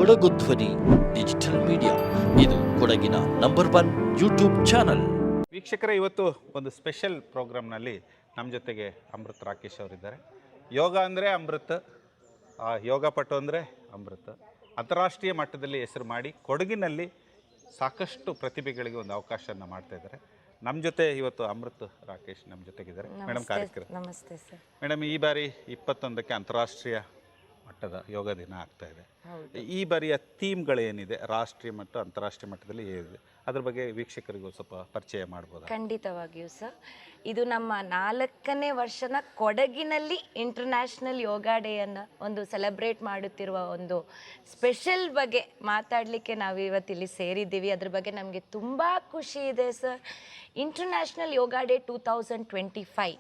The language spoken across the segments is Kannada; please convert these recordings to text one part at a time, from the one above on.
ಕೊಡಗು ಧ್ವನಿ ಡಿಜಿಟಲ್ ಮೀಡಿಯಾ, ಇದು ಕೊಡಗಿನ #1 ಯೂಟ್ಯೂಬ್ ಚಾನಲ್. ವೀಕ್ಷಕರೇ, ಇವತ್ತು ಒಂದು ಸ್ಪೆಷಲ್ ಪ್ರೋಗ್ರಾಮ್ನಲ್ಲಿ ನಮ್ಮ ಜೊತೆಗೆ ಅಮೃತ್ ರಾಕೇಶ್ ಅವರಿದ್ದಾರೆ. ಯೋಗ ಅಂದರೆ ಅಮೃತ್, ಯೋಗ ಪಟು ಅಂದರೆ ಅಮೃತ್. ಅಂತಾರಾಷ್ಟ್ರೀಯ ಮಟ್ಟದಲ್ಲಿ ಹೆಸರು ಮಾಡಿ ಕೊಡಗಿನಲ್ಲಿ ಸಾಕಷ್ಟು ಪ್ರತಿಭೆಗಳಿಗೆ ಒಂದು ಅವಕಾಶವನ್ನು ಮಾಡ್ತಾ ಇದ್ದಾರೆ. ನಮ್ಮ ಜೊತೆ ಇವತ್ತು ಅಮೃತ್ ರಾಕೇಶ್ ನಮ್ಮ ಜೊತೆಗಿದ್ದಾರೆ. ಮೇಡಮ್, ಕಾರ್ಯಕ್ರಮ ನಮಸ್ತೆ ಸರ್. ಮೇಡಮ್, ಈ ಬಾರಿ 21ಕ್ಕೆ ಅಂತಾರಾಷ್ಟ್ರೀಯ ಮಟ್ಟದ ಯೋಗ ದಿನ ಆಗ್ತಾ ಇದೆ. ಈ ಬಾರಿಯ ಥೀಮ್ಗಳೇನಿದೆ, ರಾಷ್ಟ್ರೀಯ ಮತ್ತು ಅಂತಾರಾಷ್ಟ್ರೀಯ ಮಟ್ಟದಲ್ಲಿ ಏನಿದೆ, ಅದ್ರ ಬಗ್ಗೆ ವೀಕ್ಷಕರಿಗೂ ಸ್ವಲ್ಪ ಪರಿಚಯ ಮಾಡ್ಬೋದು? ಖಂಡಿತವಾಗಿಯೂ ಸರ್. ಇದು ನಮ್ಮ 4ನೇ ವರ್ಷನ ಕೊಡಗಿನಲ್ಲಿ ಇಂಟರ್ನ್ಯಾಷನಲ್ ಯೋಗ ಡೇಯನ್ನು ಒಂದು ಸೆಲೆಬ್ರೇಟ್ ಮಾಡುತ್ತಿರುವ ಒಂದು ಸ್ಪೆಷಲ್ ಬಗ್ಗೆ ಮಾತಾಡಲಿಕ್ಕೆ ನಾವು ಇವತ್ತಿಲ್ಲಿ ಸೇರಿದ್ದೀವಿ. ಅದ್ರ ಬಗ್ಗೆ ನಮಗೆ ತುಂಬ ಖುಷಿ ಇದೆ ಸರ್. ಇಂಟರ್ನ್ಯಾಷನಲ್ ಯೋಗ ಡೇ 2025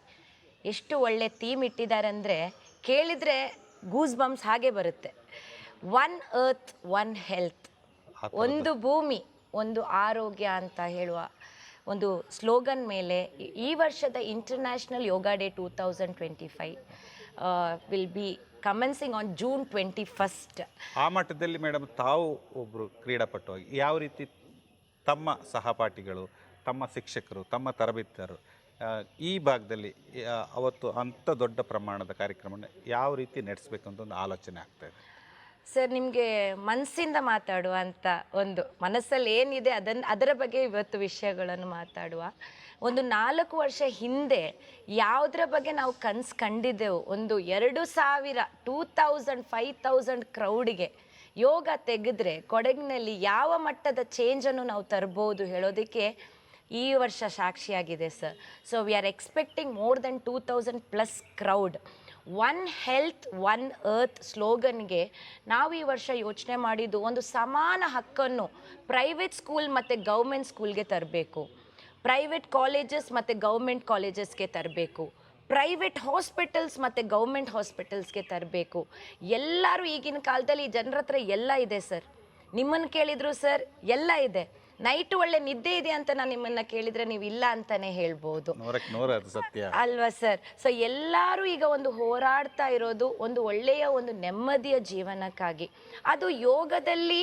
ಎಷ್ಟು ಒಳ್ಳೆ ಥೀಮ್ ಇಟ್ಟಿದ್ದಾರೆ ಅಂದರೆ ಕೇಳಿದರೆ ಗೂಸ್ ಬಂಪ್ಸ್ ಹಾಗೆ ಬರುತ್ತೆ. 1 earth 1 health, ಒಂದು ಭೂಮಿ ಒಂದು ಆರೋಗ್ಯ ಅಂತ ಹೇಳುವ ಒಂದು ಸ್ಲೋಗನ್ ಮೇಲೆ ಈ ವರ್ಷದ international yoga day 2025 will be commencing on June 21. ಆ ಮಟ್ಟದಲ್ಲಿ ಮೇಡಮ್, ತಾವು ಒಬ್ಬರು ಕ್ರೀಡಾಪಟುವಾಗಿ ಯಾವ ರೀತಿ ತಮ್ಮ ಸಹಪಾಠಿಗಳು, ತಮ್ಮ ಶಿಕ್ಷಕರು, ತಮ್ಮ ತರಬೇತರು ಈ ಭಾಗದಲ್ಲಿ ಅವತ್ತು ಅಂಥ ದೊಡ್ಡ ಪ್ರಮಾಣದ ಕಾರ್ಯಕ್ರಮವನ್ನು ಯಾವ ರೀತಿ ನಡೆಸಬೇಕು ಅಂತ ಒಂದು ಆಲೋಚನೆ ಆಗ್ತಾಯಿದೆ ಸರ್? ನಿಮಗೆ ಮನಸ್ಸಿಂದ ಮಾತಾಡುವ ಅಂತ ಒಂದು ಮನಸ್ಸಲ್ಲಿ ಏನಿದೆ ಅದರ ಬಗ್ಗೆ ಇವತ್ತು ವಿಷಯಗಳನ್ನು ಮಾತಾಡುವ. ಒಂದು 4 ವರ್ಷ ಹಿಂದೆ ಯಾವುದರ ಬಗ್ಗೆ ನಾವು ಕನಸು ಕಂಡಿದ್ದೆವು, ಒಂದು 2000 2000 5000 ಕ್ರೌಡಿಗೆ ಯೋಗ ತೆಗೆದ್ರೆ ಕೊಡಗಿನಲ್ಲಿ ಯಾವ ಮಟ್ಟದ ಚೇಂಜನ್ನು ನಾವು ತರ್ಬೋದು ಹೇಳೋದಕ್ಕೆ ಈ ವರ್ಷ ಸಾಕ್ಷಿಯಾಗಿದೆ sir. So we are expecting more than 2000+ crowd. 1 health 1 earth ಸ್ಲೋಗನ್ಗೆ ನಾವು ಈ ವರ್ಷ ಯೋಚನೆ ಮಾಡಿದ್ದು ಒಂದು ಸಮಾನ ಹಕ್ಕನ್ನು ಪ್ರೈವೇಟ್ ಸ್ಕೂಲ್ ಮತ್ತು ಗೌರ್ಮೆಂಟ್ ಸ್ಕೂಲ್ಗೆ ತರಬೇಕು, ಪ್ರೈವೇಟ್ ಕಾಲೇಜಸ್ ಮತ್ತು ಗೌರ್ಮೆಂಟ್ ಕಾಲೇಜಸ್ಗೆ ತರಬೇಕು, ಪ್ರೈವೇಟ್ ಹಾಸ್ಪಿಟಲ್ಸ್ ಮತ್ತು ಗೌರ್ಮೆಂಟ್ ಹಾಸ್ಪಿಟಲ್ಸ್ಗೆ ತರಬೇಕು. ಎಲ್ಲರೂ ಈಗಿನ ಕಾಲದಲ್ಲಿ ಜನರ ಹತ್ರ ಎಲ್ಲ ಇದೆ ಸರ್. ನಿಮ್ಮನ್ನು ಕೇಳಿದ್ರು ಸರ್ ಎಲ್ಲ ಇದೆ. ನೈಟ್ ಒಳ್ಳೆ ನಿದ್ದೆ ಇದೆ ಅಂತ ನಾನು ನಿಮ್ಮನ್ನು ಕೇಳಿದರೆ ನೀವು ಇಲ್ಲ ಅಂತಲೇ ಹೇಳ್ಬೋದು, ಸತ್ಯ ಅಲ್ವಾ ಸರ್? ಸೊ ಎಲ್ಲರೂ ಈಗ ಒಂದು ಹೋರಾಡ್ತಾ ಇರೋದು ಒಂದು ಒಳ್ಳೆಯ ಒಂದು ನೆಮ್ಮದಿಯ ಜೀವನಕ್ಕಾಗಿ. ಅದು ಯೋಗದಲ್ಲಿ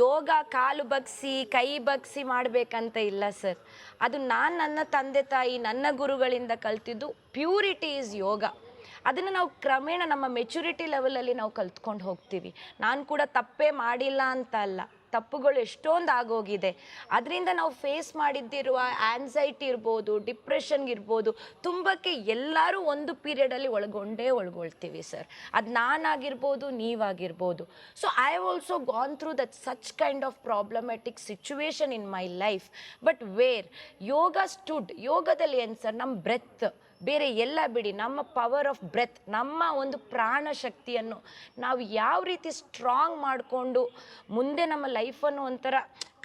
ಯೋಗ ಕಾಲು ಬಗ್ಸಿ ಕೈ ಬಗ್ಸಿ ಮಾಡಬೇಕಂತ ಇಲ್ಲ ಸರ್. ಅದು ನನ್ನ ತಂದೆ ತಾಯಿ ನನ್ನ ಗುರುಗಳಿಂದ ಕಲ್ತಿದ್ದು ಪ್ಯೂರಿಟಿ ಈಸ್ ಯೋಗ. ಅದನ್ನು ನಾವು ಕ್ರಮೇಣ ನಮ್ಮ ಮೆಚುರಿಟಿ ಲೆವೆಲಲ್ಲಿ ನಾವು ಕಲ್ತ್ಕೊಂಡು ಹೋಗ್ತೀವಿ. ನಾನು ಕೂಡ ತಪ್ಪೇ ಮಾಡಿಲ್ಲ ಅಂತ ಅಲ್ಲ, ತಪ್ಪುಗಳು ಎಷ್ಟೊಂದು ಆಗೋಗಿದೆ. ಅದರಿಂದ ನಾವು ಫೇಸ್ ಮಾಡಿದ್ದಿರುವ ಆ್ಯನ್ಸೈಟಿ ಇರ್ಬೋದು, ಡಿಪ್ರೆಷನ್ಗಿರ್ಬೋದು, ತುಂಬಕ್ಕೆ ಎಲ್ಲರೂ ಒಂದು ಪೀರಿಯಡಲ್ಲಿ ಒಳಗೊಳ್ತೀವಿ ಸರ್. ಅದು ನಾನಾಗಿರ್ಬೋದು, ನೀವಾಗಿರ್ಬೋದು. So I have also gone through that such kind of problematic situation in my life. But where yoga ಸ್ಟುಡ್, ಯೋಗದಲ್ಲಿ ಏನು ಸರ್, ನಮ್ಮ ಬ್ರೆತ್ ಬೇರೆ ಎಲ್ಲ ಬಿಡಿ, ನಮ್ಮ ಪವರ್ ಆಫ್ ಬ್ರೆತ್, ನಮ್ಮ ಒಂದು ಪ್ರಾಣ ಶಕ್ತಿಯನ್ನು ನಾವು ಯಾವ ರೀತಿ ಸ್ಟ್ರಾಂಗ್ ಮಾಡಿಕೊಂಡು ಮುಂದೆ ನಮ್ಮ ಲೈಫನ್ನು ಒಂಥರ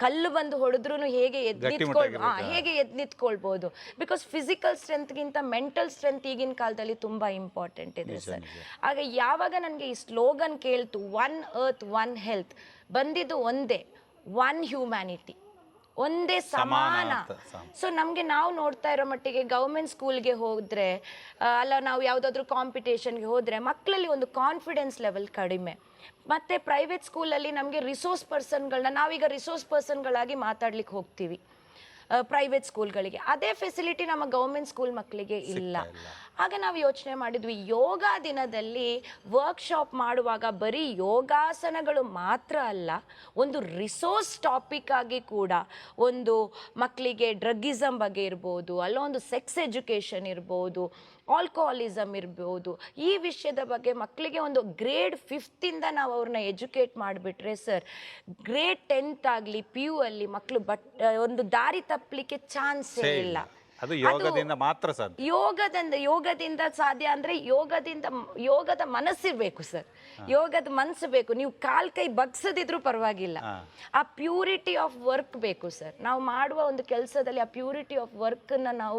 ಕಲ್ಲು ಬಂದು ಹೊಡೆದ್ರೂ ಹೇಗೆ ಎದ್ದು ನಿಂತ್ಕೊಳ್ಬೋದು. ಬಿಕಾಸ್ ಫಿಸಿಕಲ್ ಸ್ಟ್ರೆಂತ್ಗಿಂತ ಮೆಂಟಲ್ ಸ್ಟ್ರೆಂತ್ ಈಗಿನ ಕಾಲದಲ್ಲಿ ತುಂಬ ಇಂಪಾರ್ಟೆಂಟ್ ಇದೆ ಸರ್. ಆಗ ಯಾವಾಗ ನನಗೆ ಈ ಸ್ಲೋಗನ್ ಕೇಳ್ತು 1 earth 1 health, ಬಂದಿದ್ದು ಒಂದೇ, 1 humanity, ಒಂದೇ ಸಮಾನ. ಸೊ ನಮಗೆ ನಾವು ನೋಡ್ತಾ ಇರೋ ಮಟ್ಟಿಗೆ ಗೌರ್ಮೆಂಟ್ ಸ್ಕೂಲ್ಗೆ ಹೋದರೆ ಅಲ್ಲ, ನಾವು ಯಾವುದಾದ್ರೂ ಕಾಂಪಿಟೇಷನ್ಗೆ ಹೋದರೆ ಮಕ್ಕಳಲ್ಲಿ ಒಂದು ಕಾನ್ಫಿಡೆನ್ಸ್ ಲೆವೆಲ್ ಕಡಿಮೆ. ಮತ್ತು ಪ್ರೈವೇಟ್ ಸ್ಕೂಲಲ್ಲಿ ನಮಗೆ ರಿಸೋರ್ಸ್ ಪರ್ಸನ್ಗಳನ್ನ ನಾವೀಗ ರಿಸೋರ್ಸ್ ಪರ್ಸನ್ಗಳಾಗಿ ಮಾತಾಡ್ಲಿಕ್ಕೆ ಹೋಗ್ತೀವಿ ಪ್ರೈವೇಟ್ ಸ್ಕೂಲ್ಗಳಿಗೆ. ಅದೇ ಫೆಸಿಲಿಟಿ ನಮ್ಮ ಗೌರ್ಮೆಂಟ್ ಸ್ಕೂಲ್ ಮಕ್ಕಳಿಗೆ ಇಲ್ಲ. ಆಗ ನಾವು ಯೋಚನೆ ಮಾಡಿದ್ವಿ, ಯೋಗ ದಿನದಲ್ಲಿ ವರ್ಕ್ಶಾಪ್ ಮಾಡುವಾಗ ಬರೀ ಯೋಗಾಸನಗಳು ಮಾತ್ರ ಅಲ್ಲ, ಒಂದು ರಿಸೋರ್ಸ್ ಟಾಪಿಕ್ ಆಗಿ ಕೂಡ ಒಂದು ಮಕ್ಕಳಿಗೆ ಡ್ರಗ್ಗಿಸಮ್ ಬಗ್ಗೆ ಇರ್ಬೋದು, ಅಲ್ಲೊಂದು ಸೆಕ್ಸ್ ಎಜುಕೇಷನ್ ಇರ್ಬೋದು, ಆಲ್ಕೋಹಾಲಿಸಮ್ ಇರ್ಬೋದು, ಈ ವಿಷಯದ ಬಗ್ಗೆ ಮಕ್ಕಳಿಗೆ ಒಂದು ಗ್ರೇಡ್ 5th ನಾವು ಅವ್ರನ್ನ ಎಜುಕೇಟ್ ಮಾಡಿಬಿಟ್ರೆ ಸರ್, ಗ್ರೇಡ್ 10th ಆಗಲಿ PU ಅಲ್ಲಿ ಮಕ್ಕಳು ಒಂದು ದಾರಿ ತಪ್ಪಲಿಕ್ಕೆ ಚಾನ್ಸೇ ಇಲ್ಲ. ಅದು ಯೋಗದಿಂದ ಮಾತ್ರ ಸಾಧ್ಯ. ಯೋಗದಿಂದ ಸಾಧ್ಯ ಅಂದರೆ ಯೋಗದ ಮನಸ್ಸಿರ್ಬೇಕು ಸರ್, ಯೋಗದ ಮನಸ್ಸು ಬೇಕು. ನೀವು ಕೈ ಬಗ್ಸದಿದ್ರೂ ಪರವಾಗಿಲ್ಲ, ಆ ಪ್ಯೂರಿಟಿ ಆಫ್ ವರ್ಕ್ ಬೇಕು ಸರ್. ನಾವು ಮಾಡುವ ಒಂದು ಕೆಲಸದಲ್ಲಿ ಆ ಪ್ಯೂರಿಟಿ ಆಫ್ ವರ್ಕನ್ನು ನಾವು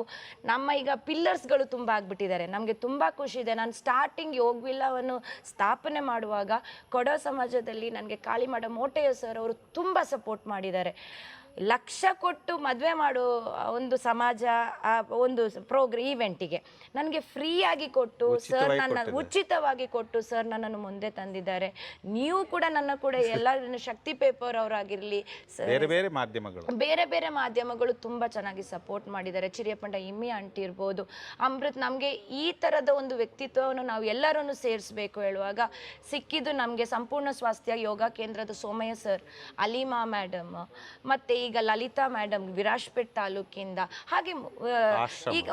ನಮ್ಮ ಈಗ ಪಿಲ್ಲರ್ಸ್ಗಳು ತುಂಬ ಆಗ್ಬಿಟ್ಟಿದ್ದಾರೆ. ನಮಗೆ ತುಂಬ ಖುಷಿ ಇದೆ. ನಾನು ಸ್ಟಾರ್ಟಿಂಗ್ ಯೋಗವಿಲ್ಲವನ್ನು ಸ್ಥಾಪನೆ ಮಾಡುವಾಗ ಕೊಡವ ಸಮಾಜದಲ್ಲಿ ನನಗೆ ಕಾಳಿಮಾಡ ಮೋಟೆಯ ಸರ್ ಅವರು ತುಂಬ ಸಪೋರ್ಟ್ ಮಾಡಿದ್ದಾರೆ. ಲಕ್ಷ ಕೊಟ್ಟು ಮದುವೆ ಮಾಡೋ ಒಂದು ಸಮಾಜ, ಒಂದು ಈವೆಂಟಿಗೆ ನನಗೆ ಫ್ರೀಯಾಗಿ ಕೊಟ್ಟು ಸರ್ ಉಚಿತವಾಗಿ ಕೊಟ್ಟು ಸರ್ ನನ್ನನ್ನು ಮುಂದೆ ತಂದಿದ್ದಾರೆ. ನೀವು ಕೂಡ ನನ್ನ ಕೂಡ ಎಲ್ಲ ಶಕ್ತಿ ಪೇಪರ್ ಅವರಾಗಿರಲಿ, ಬೇರೆ ಬೇರೆ ಮಾಧ್ಯಮಗಳು ತುಂಬ ಚೆನ್ನಾಗಿ ಸಪೋರ್ಟ್ ಮಾಡಿದ್ದಾರೆ. ಚಿರಿಯಪಂಡ ಇಮ್ಮಿ ಆಂಟಿ ಇರ್ಬೋದು, ಅಮೃತ್. ನಮಗೆ ಈ ಥರದ ಒಂದು ವ್ಯಕ್ತಿತ್ವವನ್ನು ನಾವು ಎಲ್ಲರನ್ನು ಸೇರಿಸಬೇಕು ಹೇಳುವಾಗ ಸಿಕ್ಕಿದ್ದು ನಮಗೆ ಸಂಪೂರ್ಣ ಸ್ವಾಸ್ಥ್ಯ ಯೋಗ ಕೇಂದ್ರದ ಸೋಮಯ್ಯ ಸರ್, ಅಲಿಮಾ ಮೇಡಮ್, ಮತ್ತು ಈಗ ಲಲಿತಾ ಮೇಡಮ್ ವಿರಾಜ್ಪೇಟ್ ತಾಲೂಕಿಂದ, ಹಾಗೆ ಈಗ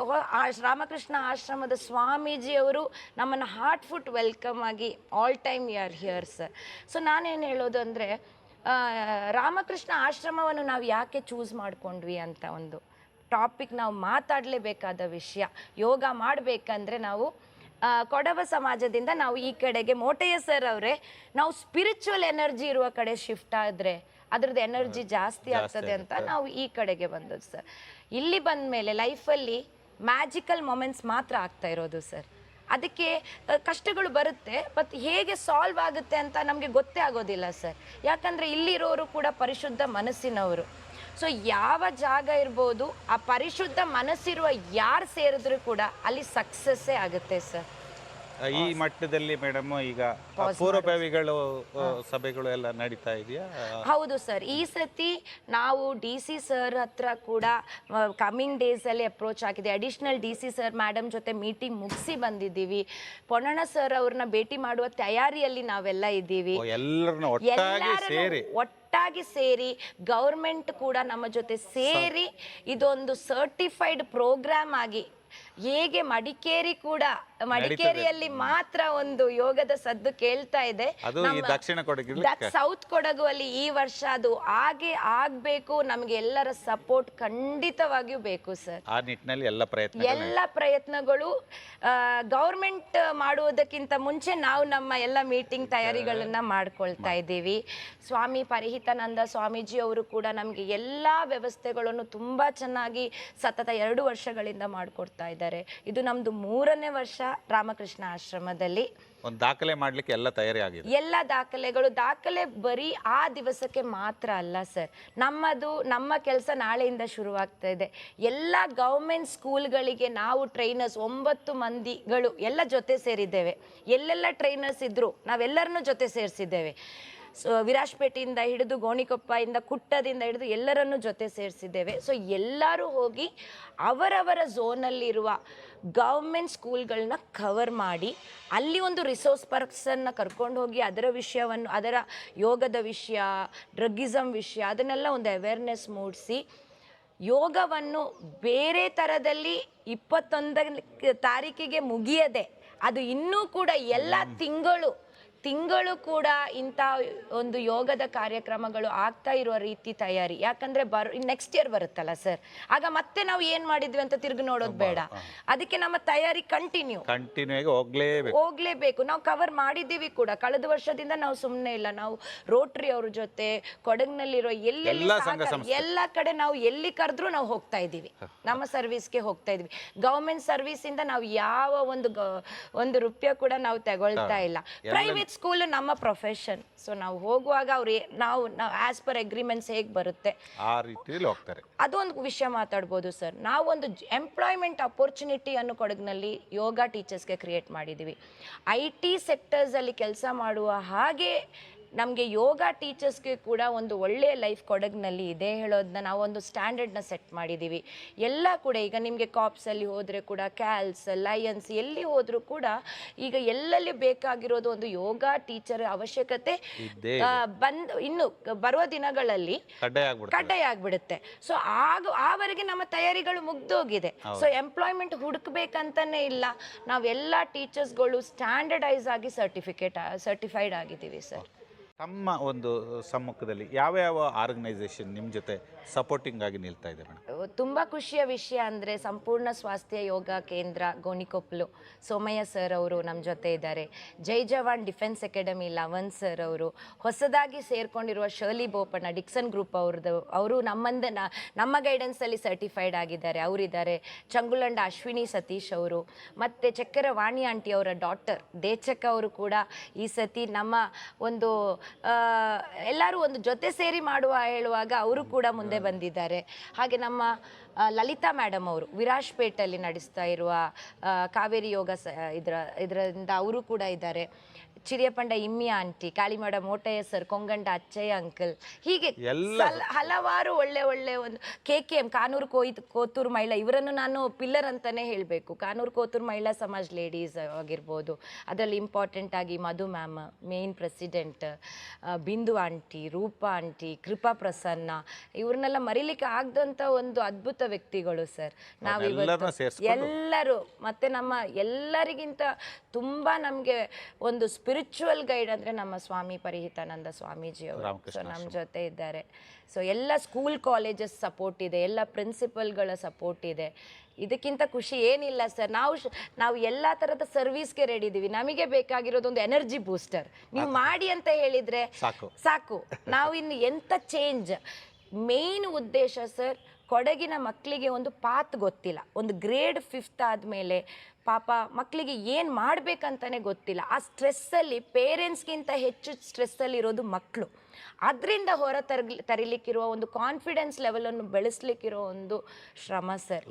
ರಾಮಕೃಷ್ಣ ಆಶ್ರಮದ ಸ್ವಾಮೀಜಿಯವರು ನಮ್ಮನ್ನು ಹಾರ್ಟ್ಫುಟ್ ವೆಲ್ಕಮ್ ಆಗಿ all time you are here sir. So ನಾನೇನು ಹೇಳೋದು ಅಂದರೆ, ರಾಮಕೃಷ್ಣ ಆಶ್ರಮವನ್ನು ನಾವು ಯಾಕೆ ಚೂಸ್ ಮಾಡ್ಕೊಂಡ್ವಿ ಅಂತ ಒಂದು ಟಾಪಿಕ್ ನಾವು ಮಾತಾಡಲೇಬೇಕಾದ ವಿಷಯ. ಯೋಗ ಮಾಡಬೇಕಂದ್ರೆ ನಾವು ಕೊಡವ ಸಮಾಜದಿಂದ ನಾವು ಈ ಕಡೆಗೆ ಮೋಟಯ್ಯ ಸರ್ ಅವರೇ, ನಾವು ಸ್ಪಿರಿಚುವಲ್ ಎನರ್ಜಿ ಇರುವ ಕಡೆ ಶಿಫ್ಟ್ ಆದರೆ ಅದ್ರದ್ದು ಎನರ್ಜಿ ಜಾಸ್ತಿ ಆಗ್ತದೆ ಅಂತ ನಾವು ಈ ಕಡೆಗೆ ಬಂದದ್ದು ಸರ್. ಇಲ್ಲಿ ಬಂದ ಮೇಲೆ ಲೈಫಲ್ಲಿ ಮ್ಯಾಜಿಕಲ್ ಮೊಮೆಂಟ್ಸ್ ಮಾತ್ರ ಆಗ್ತಾ ಇರೋದು ಸರ್. ಅದಕ್ಕೆ ಕಷ್ಟಗಳು ಬರುತ್ತೆ, ಬಟ್ ಹೇಗೆ ಸಾಲ್ವ್ ಆಗುತ್ತೆ ಅಂತ ನಮಗೆ ಗೊತ್ತೇ ಆಗೋದಿಲ್ಲ ಸರ್. ಯಾಕಂದರೆ ಇಲ್ಲಿರೋರು ಕೂಡ ಪರಿಶುದ್ಧ ಮನಸ್ಸಿನವರು. ಸೊ ಯಾವ ಜಾಗ ಇರ್ಬೋದು, ಆ ಪರಿಶುದ್ಧ ಮನಸ್ಸಿರುವ ಯಾರು ಸೇರಿದ್ರು ಕೂಡ ಅಲ್ಲಿ ಸಕ್ಸಸ್ಸೇ ಆಗುತ್ತೆ ಸರ್. ಈ ಮಟ್ಟದಲ್ಲಿ ಮೇಡಮ್ ಈಗ ಪೂರ್ವಭಾವಿಗಳು ಸಭೆಗಳು ಎಲ್ಲ ನಡೀತಾ ಇದೆಯಾ? ಹೌದು ಸರ್. ಈ ಸತಿ ನಾವು DC ಸರ್ ಹತ್ರ ಕೂಡ ಕಮಿಂಗ್ ಡೇಸಲ್ಲಿ ಅಪ್ರೋಚ್ ಆಗಿದೆ. ಅಡಿಷನಲ್ DC ಸರ್ ಮೇಡಮ್ ಜೊತೆ ಮೀಟಿಂಗ್ ಮುಗಿಸಿ ಬಂದಿದ್ದೀವಿ. ಪೊನ್ನಣ್ಣ ಸರ್ ಅವ್ರನ್ನ ಭೇಟಿ ಮಾಡುವ ತಯಾರಿಯಲ್ಲಿ ನಾವೆಲ್ಲ ಇದ್ದೀವಿ. ಒಟ್ಟಾಗಿ ಸೇರಿ ಗೌರ್ಮೆಂಟ್ ಕೂಡ ನಮ್ಮ ಜೊತೆ ಸೇರಿ ಇದೊಂದು ಸರ್ಟಿಫೈಡ್ ಪ್ರೋಗ್ರಾಮ್ ಆಗಿ, ಹೇಗೆ ಮಡಿಕೇರಿಯಲ್ಲಿ ಮಾತ್ರ ಒಂದು ಯೋಗದ ಸದ್ದು ಕೇಳ್ತಾ ಇದೆ, ಸೌತ್ ಕೊಡಗು ಅಲ್ಲಿ ಈ ವರ್ಷ ಅದು ಹಾಗೆ ಆಗ್ಬೇಕು. ನಮ್ಗೆ ಎಲ್ಲರ ಸಪೋರ್ಟ್ ಖಂಡಿತವಾಗಿಯೂ ಬೇಕು ಸರ್. ಆ ನಿಟ್ಟಿನಲ್ಲಿ ಎಲ್ಲ ಪ್ರಯತ್ನಗಳು ಗೌರ್ಮೆಂಟ್ ಮಾಡುವುದಕ್ಕಿಂತ ಮುಂಚೆ ನಾವು ನಮ್ಮ ಎಲ್ಲ ಮೀಟಿಂಗ್ ತಯಾರಿಗಳನ್ನ ಮಾಡ್ಕೊಳ್ತಾ ಇದ್ದೀವಿ. ಸ್ವಾಮಿ ಪರಿಹಿತಾನಂದ ಸ್ವಾಮೀಜಿ ಅವರು ಕೂಡ ನಮ್ಗೆ ಎಲ್ಲಾ ವ್ಯವಸ್ಥೆಗಳನ್ನು ತುಂಬಾ ಚೆನ್ನಾಗಿ ಸತತ 2 ವರ್ಷಗಳಿಂದ ಮಾಡಿಕೊಡ್ತಾ ಇದ್ದಾರೆ. ಇದು ನಮ್ದು 3ನೇ ವರ್ಷ ರಾಮಕೃಷ್ಣ ಆಶ್ರಮದಲ್ಲಿ. ಒಂದು ದಾಖಲೆ ಮಾಡ್ಲಿಕ್ಕೆ ಎಲ್ಲ ತಯಾರಿ ಆಗಿದೆ. ಎಲ್ಲ ದಾಖಲೆ ಬರೀ ಆ ದಿವಸಕ್ಕೆ ಮಾತ್ರ ಅಲ್ಲ ಸರ್. ನಮ್ಮ ಕೆಲಸ ನಾಳೆಯಿಂದ ಶುರುವಾಗ್ತಾ ಇದೆ. ಎಲ್ಲ ಗೌರ್ಮೆಂಟ್ ಸ್ಕೂಲ್ಗಳಿಗೆ ನಾವು ಟ್ರೈನರ್ಸ್ 9 ಮಂದಿಗಳು ಎಲ್ಲ ಜೊತೆ ಸೇರಿದ್ದೇವೆ. ಎಲ್ಲೆಲ್ಲ ಟ್ರೈನರ್ಸ್ ಇದ್ರು ನಾವೆಲ್ಲರನ್ನೂ ಜೊತೆ ಸೇರಿಸಿದ್ದೇವೆ. ವಿರಾಜ್ಪೇಟೆಯಿಂದ ಹಿಡಿದು ಗೋಣಿಕೊಪ್ಪದಿಂದ ಕುಟ್ಟದಿಂದ ಹಿಡಿದು ಎಲ್ಲರನ್ನೂ ಜೊತೆ ಸೇರಿಸಿದ್ದೇವೆ. ಸೊ ಎಲ್ಲರೂ ಹೋಗಿ ಅವರವರ ಝೋನಲ್ಲಿರುವ ಗೌರ್ಮೆಂಟ್ ಸ್ಕೂಲ್ಗಳನ್ನ ಕವರ್ ಮಾಡಿ ಅಲ್ಲಿ ಒಂದು ರಿಸೋರ್ಸ್ ಪರ್ಸನ್ನ ಕರ್ಕೊಂಡು ಹೋಗಿ ಅದರ ಯೋಗದ ವಿಷಯ, ಡ್ರಗ್ಗಿಸಮ್ ವಿಷಯ ಅದನ್ನೆಲ್ಲ ಒಂದು ಅವೇರ್ನೆಸ್ ಮೂಡಿಸಿ ಯೋಗವನ್ನು ಬೇರೆ ಥರದಲ್ಲಿ 21ನೇ ತಾರೀಕಿಗೆ ಮುಗಿಯದೆ ಅದು ಇನ್ನೂ ಕೂಡ ಎಲ್ಲ ತಿಂಗಳು ಕೂಡ ಇಂಥ ಒಂದು ಯೋಗದ ಕಾರ್ಯಕ್ರಮಗಳು ಆಗ್ತಾ ಇರುವ ರೀತಿ ತಯಾರಿ. ಯಾಕಂದ್ರೆ ನೆಕ್ಸ್ಟ್ ಇಯರ್ ಬರುತ್ತಲ್ಲ ಸರ್, ಆಗ ಮತ್ತೆ ನಾವು ಏನ್ ಮಾಡಿದ್ವಿ ಅಂತ ತಿರುಗಿ ನೋಡೋದು ಬೇಡ. ಅದಕ್ಕೆ ನಮ್ಮ ತಯಾರಿ ಕಂಟಿನ್ಯೂ ಹೋಗ್ಲೇಬೇಕು. ನಾವು ಕವರ್ ಮಾಡಿದ್ದೀವಿ ಕೂಡ. ಕಳೆದ ವರ್ಷದಿಂದ ನಾವು ಸುಮ್ಮನೆ ಇಲ್ಲ. ನಾವು ರೋಟರಿ ಅವ್ರ ಜೊತೆ ಕೊಡಗಿನಲ್ಲಿರೋ ಎಲ್ಲ ಕಡೆ ನಾವು ಎಲ್ಲಿ ಕರೆದ್ರೂ ನಾವು ಹೋಗ್ತಾ ಇದ್ದೀವಿ. ನಮ್ಮ ಸರ್ವಿಸ್ಗೆ ಹೋಗ್ತಾ ಇದ್ವಿ. ಗವರ್ಮೆಂಟ್ ಸರ್ವಿಸ್ ಇಂದ ನಾವು ಯಾವ ಒಂದು ರೂಪಾಯಿ ಕೂಡ ನಾವು ತಗೊಳ್ತಾ ಇಲ್ಲ. ಪ್ರೈವೇಟ್ ಸ್ಕೂಲ್ ನಮ್ಮ ಪ್ರೊಫೆಷನ್. ಸೊ ನಾವು ಹೋಗುವಾಗ ನಾವು ಆಸ್ ಪರ್ ಅಗ್ರಿಮೆಂಟ್ಸ್ ಹೇಗೆ ಬರುತ್ತೆ ಆ ರೀತಿಯಲ್ಲಿ ಹೋಗ್ತಾರೆ. ಅದೊಂದು ವಿಷಯ ಮಾತಾಡ್ಬೋದು ಸರ್. ನಾವೊಂದು ಎಂಪ್ಲಾಯ್ಮೆಂಟ್ ಅಪರ್ಚುನಿಟಿ ಅನ್ನು ಕೊಡಗಿನಲ್ಲಿ ಯೋಗ ಟೀಚರ್ಸ್ಗೆ ಕ್ರಿಯೇಟ್ ಮಾಡಿದ್ದೀವಿ. IT ಸೆಕ್ಟರ್ಸಲ್ಲಿ ಕೆಲಸ ಮಾಡುವ ಹಾಗೆ ನಮಗೆ ಯೋಗ ಟೀಚರ್ಸ್ಗೆ ಕೂಡ ಒಂದು ಒಳ್ಳೆಯ ಲೈಫ್ ಕೊಡಗಿನಲ್ಲಿ ಇದೆ ಹೇಳೋದನ್ನ ನಾವೊಂದು ಸ್ಟ್ಯಾಂಡರ್ಡ್ನ ಸೆಟ್ ಮಾಡಿದ್ದೀವಿ. ಎಲ್ಲ ಕೂಡ ಈಗ ನಿಮಗೆ ಕಾಪ್ಸಲ್ಲಿ ಹೋದರೆ ಕೂಡ, ಕ್ಯಾಲ್ಸ್, ಲಯನ್ಸ್ ಎಲ್ಲಿ ಹೋದರೂ ಕೂಡ ಈಗ ಎಲ್ಲೆಲ್ಲಿ ಬೇಕಾಗಿರೋದು ಒಂದು ಯೋಗ ಟೀಚರ್ ಅವಶ್ಯಕತೆ ಇನ್ನು ಬರುವ ದಿನಗಳಲ್ಲಿ ಕಡ್ಡಾಯ ಆಗ್ಬಿಡುತ್ತೆ. ಸೊ ಆವರೆಗೆ ನಮ್ಮ ತಯಾರಿಗಳು ಮುಗ್ದೋಗಿದೆ. ಸೊ ಎಂಪ್ಲಾಯ್ಮೆಂಟ್ ಹುಡುಕ್ಬೇಕಂತಾನೆ ಇಲ್ಲ. ನಾವೆಲ್ಲ ಟೀಚರ್ಸ್ಗಳು ಸ್ಟ್ಯಾಂಡರ್ಡೈಸ್ ಆಗಿ ಸರ್ಟಿಫೈಡ್ ಆಗಿದ್ದೀವಿ ಸರ್. ತಮ್ಮ ಒಂದು ಸಮ್ಮುಖದಲ್ಲಿ ಯಾವ ಆರ್ಗನೈಸೇಷನ್ ನಿಮ್ಮ ಜೊತೆ ಸಪೋರ್ಟಿಂಗ್ ಆಗಿ ನಿಲ್ತಾ ಇದೆ ಮೇಡಮ್? ತುಂಬ ಖುಷಿಯ ವಿಷಯ ಅಂದರೆ ಸಂಪೂರ್ಣ ಸ್ವಾಸ್ಥ್ಯ ಯೋಗ ಕೇಂದ್ರ ಗೋಣಿಕೊಪ್ಪಲು ಸೋಮಯ್ಯ ಸರ್ ಅವರು ನಮ್ಮ ಜೊತೆ ಇದ್ದಾರೆ. ಜೈ ಜವಾನ್ ಡಿಫೆನ್ಸ್ ಅಕಾಡೆಮಿ ಲವನ್ ಸರ್ ಅವರು, ಹೊಸದಾಗಿ ಸೇರ್ಕೊಂಡಿರುವ ಶರ್ಲಿ ಬೋಪಣ್ಣ ಡಿಕ್ಸನ್ ಗ್ರೂಪ್ ಅವರು ನಮ್ಮ ಗೈಡೆನ್ಸಲ್ಲಿ ಸರ್ಟಿಫೈಡ್ ಆಗಿದ್ದಾರೆ, ಅವರಿದ್ದಾರೆ. ಚಂಗುಲಂಡ ಅಶ್ವಿನಿ ಸತೀಶ್ ಅವರು, ಮತ್ತು ಚಕ್ಕೆರ ವಾಣಿ ಆಂಟಿ ಅವರ ಡಾಟರ್ ದೇಚಕ್ಕ ಅವರು ಕೂಡ ಈ ಸತಿ ನಮ್ಮ ಒಂದು ಎಲ್ಲರೂ ಒಂದು ಜೊತೆ ಸೇರಿ ಮಾಡುವ ಹೇಳುವಾಗ ಅವರು ಕೂಡ ಮುಂದೆ ಬಂದಿದ್ದಾರೆ. ಹಾಗೆ ನಮ್ಮ ಲಲಿತಾ ಮೇಡಮ್ ಅವರು ವಿರಾಜ್ಪೇಟಲ್ಲಿ ನಡೆಸ್ತಾ ಇರುವ ಕಾವೇರಿ ಯೋಗ ಇದರಿಂದ ಅವರು ಕೂಡ ಇದ್ದಾರೆ. Chiriyapanda ಇಮ್ಮಿ aunty, Kalimada Motaiah sir, ಕೊಂಗಂಡ Achaiah uncle, ಹೀಗೆ ಹಲವಾರು ಒಳ್ಳೆ ಒಂದು KKM ಕಾನೂರು ಕೋತೂರು ಮಹಿಳಾ, ಇವರನ್ನು ನಾನು ಪಿಲ್ಲರ್ ಅಂತಾನೆ ಹೇಳಬೇಕು. ಕಾನೂರು ಕೋತೂರು ಮಹಿಳಾ ಸಮಾಜ್ ಲೇಡೀಸ್ ಆಗಿರ್ಬೋದು, ಅದರಲ್ಲಿ ಇಂಪಾರ್ಟೆಂಟ್ ಆಗಿ ಮಧು ಮ್ಯಾಮ್ ಮೇನ್ ಪ್ರೆಸಿಡೆಂಟ್, ಬಿಂದು ಆಂಟಿ, ರೂಪಾ ಆಂಟಿ, ಕೃಪಾ ಪ್ರಸನ್ನ, ಇವ್ರನ್ನೆಲ್ಲ ಮರಿಲಿಕ್ಕೆ ಆಗದಂಥ ಒಂದು ಅದ್ಭುತ ವ್ಯಕ್ತಿಗಳು ಸರ್. ನಾವಿವತ್ತು ಎಲ್ಲರೂ ಮತ್ತೆ ನಮ್ಮ ಎಲ್ಲರಿಗಿಂತ ತುಂಬ ನಮಗೆ ಒಂದು ಸ್ಪಿರಿಚುವಲ್ ಗೈಡ್ ಅಂದರೆ ನಮ್ಮ ಸ್ವಾಮಿ ಪರಿಹಿತಾನಂದ ಸ್ವಾಮೀಜಿ ಅವರು ಸೊ ನಮ್ಮ ಜೊತೆ ಇದ್ದಾರೆ. ಸೊ ಎಲ್ಲ ಸ್ಕೂಲ್ ಕಾಲೇಜಸ್ ಸಪೋರ್ಟ್ ಇದೆ, ಎಲ್ಲ ಪ್ರಿನ್ಸಿಪಲ್ಗಳ ಸಪೋರ್ಟ್ ಇದೆ. ಇದಕ್ಕಿಂತ ಖುಷಿ ಏನಿಲ್ಲ ಸರ್. ನಾವು ಎಲ್ಲ ಥರದ ಸರ್ವಿಸ್ಗೆ ರೆಡಿ ಇದ್ದೀವಿ. ನಮಗೆ ಬೇಕಾಗಿರೋದು ಒಂದು ಎನರ್ಜಿ ಬೂಸ್ಟರ್. ನೀವು ಮಾಡಿ ಅಂತ ಹೇಳಿದರೆ ಸಾಕು. ನಾವು ಇನ್ನು ಎಂಥ ಚೇಂಜ್, ಮೇನ್ ಉದ್ದೇಶ ಸರ್, ಕೊಡಗಿನ ಮಕ್ಕಳಿಗೆ ಒಂದು ಪಾತ್ ಗೊತ್ತಿಲ್ಲ. ಒಂದು ಗ್ರೇಡ್ 5th ಆದಮೇಲೆ ಪಾಪ ಮಕ್ಕಳಿಗೆ ಏನು ಮಾಡಬೇಕಂತಲೇ ಗೊತ್ತಿಲ್ಲ. ಆ ಸ್ಟ್ರೆಸ್ಸಲ್ಲಿ ಪೇರೆಂಟ್ಸ್ಗಿಂತ ಹೆಚ್ಚು ಸ್ಟ್ರೆಸ್ಸಲ್ಲಿರೋದು ಮಕ್ಕಳು. ಅದರಿಂದ ತರಿಲಿಕ್ಕಿರುವ ಒಂದು ಕಾನ್ಫಿಡೆನ್ಸ್ ಲೆವೆಲನ್ನು ಬೆಳೆಸಲಿಕ್ಕಿರೋ ಒಂದು ಶ್ರಮ ಸರ್.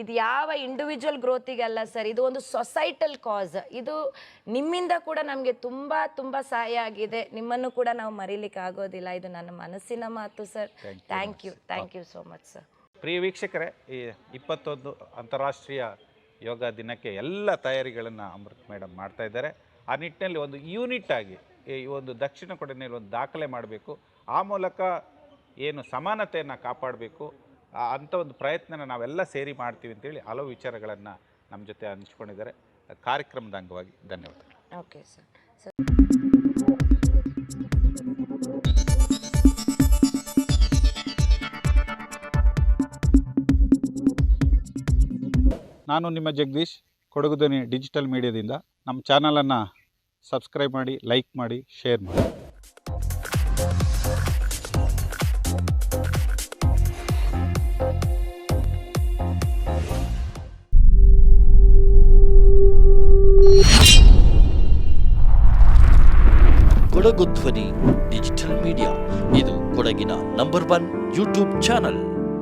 ಇದು ಯಾವ ಇಂಡಿವಿಜುವಲ್ ಗ್ರೋತಿಗಲ್ಲ ಸರ್, ಇದು ಒಂದು ಸೊಸೈಟಲ್ ಕಾಸ್. ಇದು ನಿಮ್ಮಿಂದ ಕೂಡ ನಮಗೆ ತುಂಬ ಸಹಾಯ ಆಗಿದೆ. ನಿಮ್ಮನ್ನು ಕೂಡ ನಾವು ಮರೀಲಿಕ್ಕೆ ಆಗೋದಿಲ್ಲ. ಇದು ನನ್ನ ಮನಸ್ಸಿನ ಮಾತು sir. Thank you so much sir. ಪ್ರಿಯ ವೀಕ್ಷಕರೇ, ಈ 21 ಅಂತಾರಾಷ್ಟ್ರೀಯ ಯೋಗ ದಿನಕ್ಕೆ ಎಲ್ಲ ತಯಾರಿಗಳನ್ನು ಅಮೃತ್ ಮೇಡಮ್ ಮಾಡ್ತಾ ಇದ್ದಾರೆ. ಆ ನಿಟ್ಟಿನಲ್ಲಿ ಒಂದು ಯೂನಿಟ್ ಆಗಿ ಈ ಒಂದು ದಕ್ಷಿಣ ಕೊಡಗಿನಲ್ಲಿ ಒಂದು ದಾಖಲೆ ಮಾಡಬೇಕು, ಆ ಮೂಲಕ ಏನು ಸಮಾನತೆಯನ್ನು ಕಾಪಾಡಬೇಕು ಅಂಥ ಒಂದು ಪ್ರಯತ್ನನ ನಾವೆಲ್ಲ ಸೇರಿ ಮಾಡ್ತೀವಿ ಅಂತೇಳಿ ಹಲವು ವಿಚಾರಗಳನ್ನು ನಮ್ಮ ಜೊತೆ ಹಂಚ್ಕೊಂಡಿದ್ದಾರೆ. ಕಾರ್ಯಕ್ರಮದ ಅಂಗವಾಗಿ ಧನ್ಯವಾದಗಳು. Okay sir. ನಾನು ನಿಮ್ಮ ಜಗದೀಶ್, ಕೊಡಗು ಧ್ವನಿ ಡಿಜಿಟಲ್ ಮೀಡಿಯಾದಿಂದ. ನಮ್ಮ ಚಾನಲನ್ನು ಸಬ್ಸ್ಕ್ರೈಬ್ ಮಾಡಿ, ಲೈಕ್ ಮಾಡಿ, ಶೇರ್ ಮಾಡಿ. ಕೊಡಗು ಧ್ವನಿ ಡಿಜಿಟಲ್ ಮೀಡಿಯಾ, ಇದು ಕೊಡಗಿನ ನಂಬರ್ 1 ಯೂಟ್ಯೂಬ್ ಚಾನಲ್.